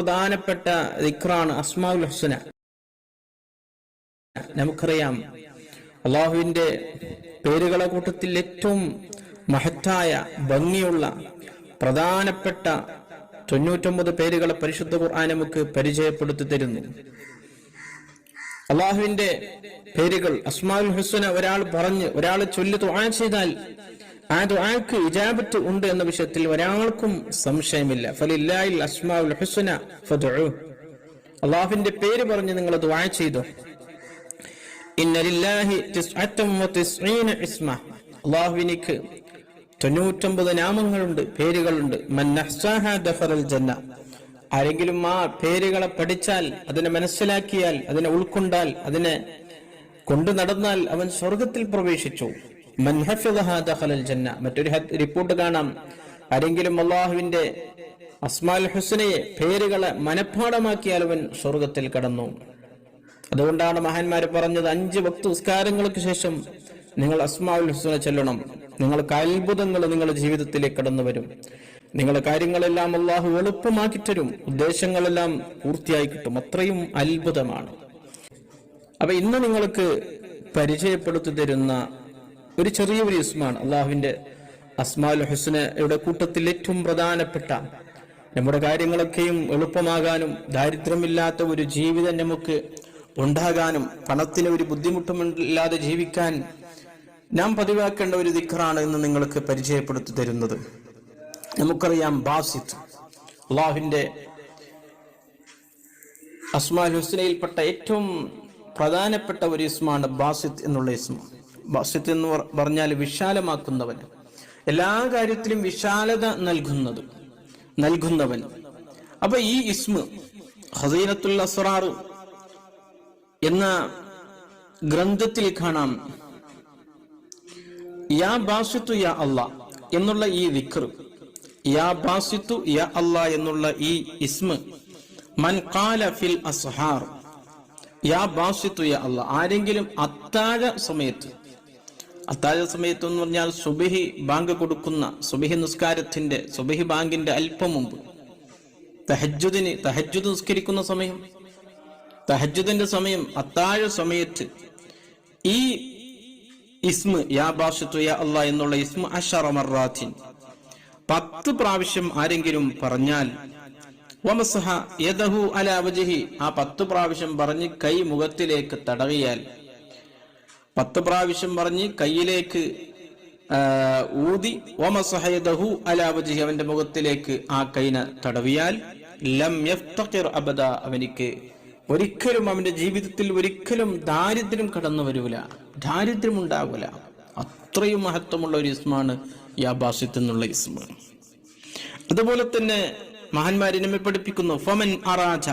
പ്രധാനപ്പെട്ട ദിക്റാണ് അസ്മാഉൽ ഹുസ്ന. നമുക്കറിയാം അള്ളാഹുവിന്റെ പേരുകളെ കൂട്ടത്തിൽ ഏറ്റവും മഹത്തായ, ഭംഗിയുള്ള, പ്രധാനപ്പെട്ട 99 പേരുകളെ പരിശുദ്ധ ഖുർആൻ നമുക്ക് പരിചയപ്പെടുത്തി തരുന്നു. അള്ളാഹുവിന്റെ പേരുകൾ അസ്മാഉൽ ഹുസ്ന ഒരാൾ ചൊല്ലി ദുആ ചെയ്താൽ ആ ദുആക്ക് ഇജാബത്ത് ഉണ്ട് എന്ന വിഷയത്തിൽ ഒരാൾക്കും സംശയമില്ല. ഫലില്ലാഹിൽ അസ്മാഉൽ ഹുസ്ന ഫദ്ഉ. അള്ളാഹുവിന്റെ പേര് പറഞ്ഞ് നിങ്ങൾ ദുആ ചെയ്തു. ഇന്ന ലില്ലാഹി 99 ഇസ്മ. അള്ളാഹുവിനിക്ക് 99 നാമങ്ങളുണ്ട്, പേരുകളുണ്ട്. മൻ അഹ്സാഹാ ദഖലൽ ജന്ന. ആരെങ്കിലും ആ പേരുകളെ പഠിച്ചാൽ, അതിനെ മനസ്സിലാക്കിയാൽ, അതിനെ ഉൾക്കൊണ്ടാൽ, അതിനെ കൊണ്ടു നടന്നാൽ അവൻ സ്വർഗത്തിൽ പ്രവേശിച്ചു. മൻ ഹഫിളഹാ ദഖലൽ ജന്ന. മറ്റൊരു റിപ്പോർട്ട് കാണാം, ആരെങ്കിലും അള്ളാഹുവിന്റെ അസ്മാഉൽ ഹുസ്നയെ, പേരുകളെ മനഃപ്പാഠമാക്കിയാൽ അവൻ സ്വർഗത്തിൽ കടന്നു. അതുകൊണ്ടാണ് മഹാന്മാര് പറഞ്ഞത്, 5 വക്ത് നിസ്കാരങ്ങൾക്ക് ശേഷം നിങ്ങൾ അസ്മാഉൽ ഹുസ്ന ചൊല്ലണം. നിങ്ങൾക്ക് അത്ഭുതങ്ങൾ നിങ്ങളുടെ ജീവിതത്തിലേക്ക് കടന്നു വരും. നിങ്ങളുടെ കാര്യങ്ങളെല്ലാം അള്ളാഹു എളുപ്പമാക്കി തരും. ഉദ്ദേശങ്ങളെല്ലാം പൂർത്തിയായി കിട്ടും. അത്രയും അത്ഭുതമാണ്. അപ്പൊ ഇന്ന് നിങ്ങൾക്ക് പരിചയപ്പെടുത്തി തരുന്ന ഒരു ചെറിയൊരു ഇസ്മാണ് അള്ളാഹുവിന്റെ അസ്മാഉൽ ഹുസ്നയുടെ കൂട്ടത്തിൽ ഏറ്റവും പ്രധാനപ്പെട്ട, നമ്മുടെ കാര്യങ്ങളൊക്കെയും എളുപ്പമാകാനും ദാരിദ്ര്യമില്ലാത്ത ഒരു ജീവിതം നമുക്ക് ഉണ്ടാകാനും പണത്തിന് ഒരു ബുദ്ധിമുട്ടുമില്ലാതെ ജീവിക്കാൻ നാം പതിവാക്കേണ്ട ഒരു ദിക്റാണ് ഇന്ന് നിങ്ങൾക്ക് പരിചയപ്പെടുത്തി തരുന്നത്. നമുക്കറിയാം, ബാസിത്ത്. അള്ളാഹുവിന്റെ അസ്മാഉൽ ഹുസ്നയിൽപ്പെട്ട ഏറ്റവും പ്രധാനപ്പെട്ട ഒരു ഇസ്മാണ് ബാസിത്ത് എന്നുള്ള ഇസ്മ. ബാസിത്ത് എന്ന് പറഞ്ഞാൽ വിശാലമാക്കുന്നവൻ, എല്ലാ കാര്യത്തിലും വിശാലത നൽകുന്നവൻ. അപ്പൊ ഈ ഇസ്മ ഖസീനത്തുൽ അസ്റാർ എന്ന ഗ്രന്ഥത്തിൽ കാണാം, യാ ബാസിത്തു യാ അല്ലാ എന്നുള്ള ഈ ദിക്ർ, യാ ബാസിത്തു യാ അല്ലാ എന്നുള്ള ഈ ഇസ്മ, മൻ ഖാല ഫിൽ അസ്ഹാർ യാ ബാസിത്തു യാ അല്ലാ, ആരെങ്കിലും അത്താഴ സമയത്ത് എന്ന് പറഞ്ഞാൽ സുബഹി ബാങ്ക് കൊടുക്കുന്ന, സുബഹി നിസ്കാരത്തിന്റെ, സുബഹി ബാങ്കിന്റെ അല്പം മുമ്പ്, തഹജ്ജുദ് നിസ്കരിക്കുന്ന സമയം, തഹജ്ജുദിന്റെ സമയം, അത്താഴ സമയത്ത് ഈ ഇസ്മ യാ ബാസിത്തു യാ അല്ലാ എന്നുള്ള ഇസ്മ 10 മർറാത്തിൻ 10 പ്രാവശ്യം ആരെങ്കിലും പറഞ്ഞാൽ, വമസഹ യദഹു അലാ വജ്ഹി, ആ 10 പ്രാവശ്യം പറഞ്ഞ് കൈ മുഖത്തിലേക്ക് തടവിയാൽ, 10 പ്രാവശ്യം പറഞ്ഞ് കൈയിലേക്ക് ഊതി, വമസഹ യദഹു അലാ വജ്ഹി, അവന്റെ മുഖത്തിലേക്ക് ആ കൈനെ തടവിയാൽ, ലം യഫ്തഖിർ അബദ, അവനിക്ക് ഒരിക്കലും, അവന്റെ ജീവിതത്തിൽ ഒരിക്കലും ദാരിദ്ര്യം കടന്നു വരൂല, ദാരിദ്ര്യം ഉണ്ടാകൂല. അത്രയും മഹത്വമുള്ള ഒരു ഇസ്മാണ് യാ ബാസിത്ത് എന്നുള്ള ഇസ്മ. അതുപോലെ തന്നെ മഹാന്മാരെ നമ്മെ പഠിപ്പിക്കുന്നു, ഫമൻ അറാജ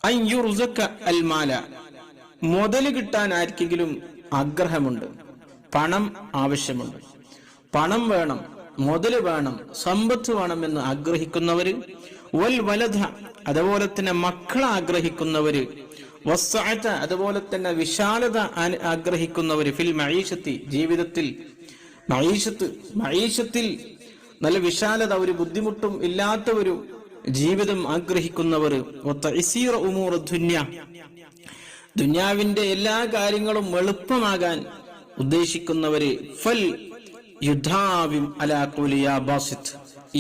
അൻ യുർസക അൽ മാല, മുതൽ കിട്ടാൻ ആർക്കെങ്കിലും ആഗ്രഹമുണ്ട്, പണം ആവശ്യമുണ്ട്, പണം വേണം, മുതൽ വേണം, സമ്പത്ത് വേണമെന്ന് ആഗ്രഹിക്കുന്നവര്, വൽ വലദ, അതുപോലെ തന്നെ മക്കളെ ആഗ്രഹിക്കുന്നവര്, വസ്സഅത, അതുപോലെ തന്നെ വിശാലത ആഗ്രഹിക്കുന്നവര്, ഫിൽ മഈശത്തി, ജീവിതത്തിൽ മഈശത്തിൽ നല്ല വിശാലത, ഒരു ബുദ്ധിമുട്ടും ഇല്ലാത്ത ഒരു ജീവിതം ആഗ്രഹിക്കുന്നവർ, വതഈസീറ ഉമൂർ ദുനിയ, ദുനിയാവിന്റെ എല്ലാ കാര്യങ്ങളും എളുപ്പമാകാൻ ഉദ്ദേശിക്കുന്നവര്, ഫൽ യുദാവിം അലാ ഖൗലി യാ ബാസിത്ത്,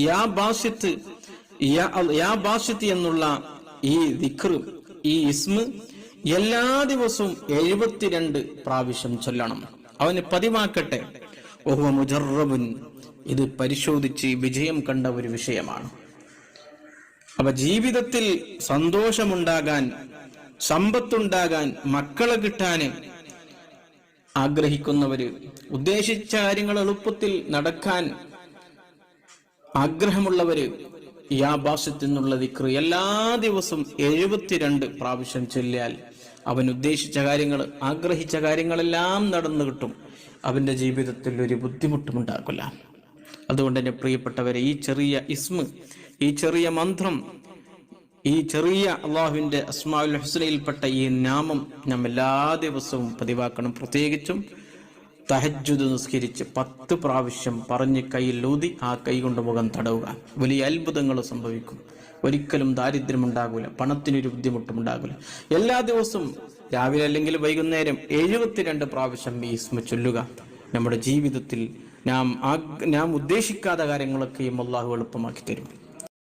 യാ ബാസിത്ത്, യാ ബാസിത്ത് എന്നുള്ള ഈ ദിക്ർ, ഈ ഇസ്മ എല്ലാ ദിവസവും 72 പ്രാവശ്യം ചൊല്ലണം. അവന് പതിവാക്കട്ടെ. വഹുവ മുജറബുൻ, ഇത് പരിശോധിച്ച് വിജയം കണ്ട ഒരു വിഷയമാണ്. അപ്പൊ ജീവിതത്തിൽ സന്തോഷമുണ്ടാകാൻ, സമ്പത്തുണ്ടാകാൻ, മക്കളെ കിട്ടാന് ആഗ്രഹിക്കുന്നവര്, ഉദ്ദേശിച്ച കാര്യങ്ങൾ എളുപ്പത്തിൽ നടക്കാൻ ആഗ്രഹമുള്ളവര്, യാ ബാസിത്ത് എന്നുള്ള ദിക്ർ എല്ലാ ദിവസവും 72 പ്രാവശ്യം ചൊല്ലിയാൽ അവൻ ഉദ്ദേശിച്ച കാര്യങ്ങൾ, ആഗ്രഹിച്ച കാര്യങ്ങളെല്ലാം നടന്നു കിട്ടും. അവന്റെ ജീവിതത്തിൽ ഒരു ബുദ്ധിമുട്ടും ഉണ്ടാകില്ല. അതുകൊണ്ട് തന്നെ പ്രിയപ്പെട്ടവരെ, ഈ ചെറിയ ഇസ്മ, ഈ ചെറിയ മന്ത്രം, ഈ ചെറിയ അള്ളാഹുവിന്റെ അസ്മാഉൽ ഹുസ്നയിൽപ്പെട്ട ഈ നാമം നാം എല്ലാ ദിവസവും പതിവാക്കണം. പ്രത്യേകിച്ചും തഹജ്ജുദ് നിസ്കരിച്ച് 10 പ്രാവശ്യം പറഞ്ഞ് കയ്യിൽ ഊതി ആ കൈ കൊണ്ട് മുഖം തടവുക. വലിയ അത്ഭുതങ്ങൾ സംഭവിക്കും. ഒരിക്കലും ദാരിദ്ര്യം ഉണ്ടാകൂല, പണത്തിനൊരു ബുദ്ധിമുട്ടും ഉണ്ടാകൂല. എല്ലാ ദിവസവും രാവിലെ അല്ലെങ്കിൽ വൈകുന്നേരം 72 പ്രാവശ്യം ഈ ഇസ്മ ചൊല്ലുക. നമ്മുടെ ജീവിതത്തിൽ നാം ഉദ്ദേശിക്കാത്ത കാര്യങ്ങളൊക്കെയും അള്ളാഹു എളുപ്പമാക്കി തരും.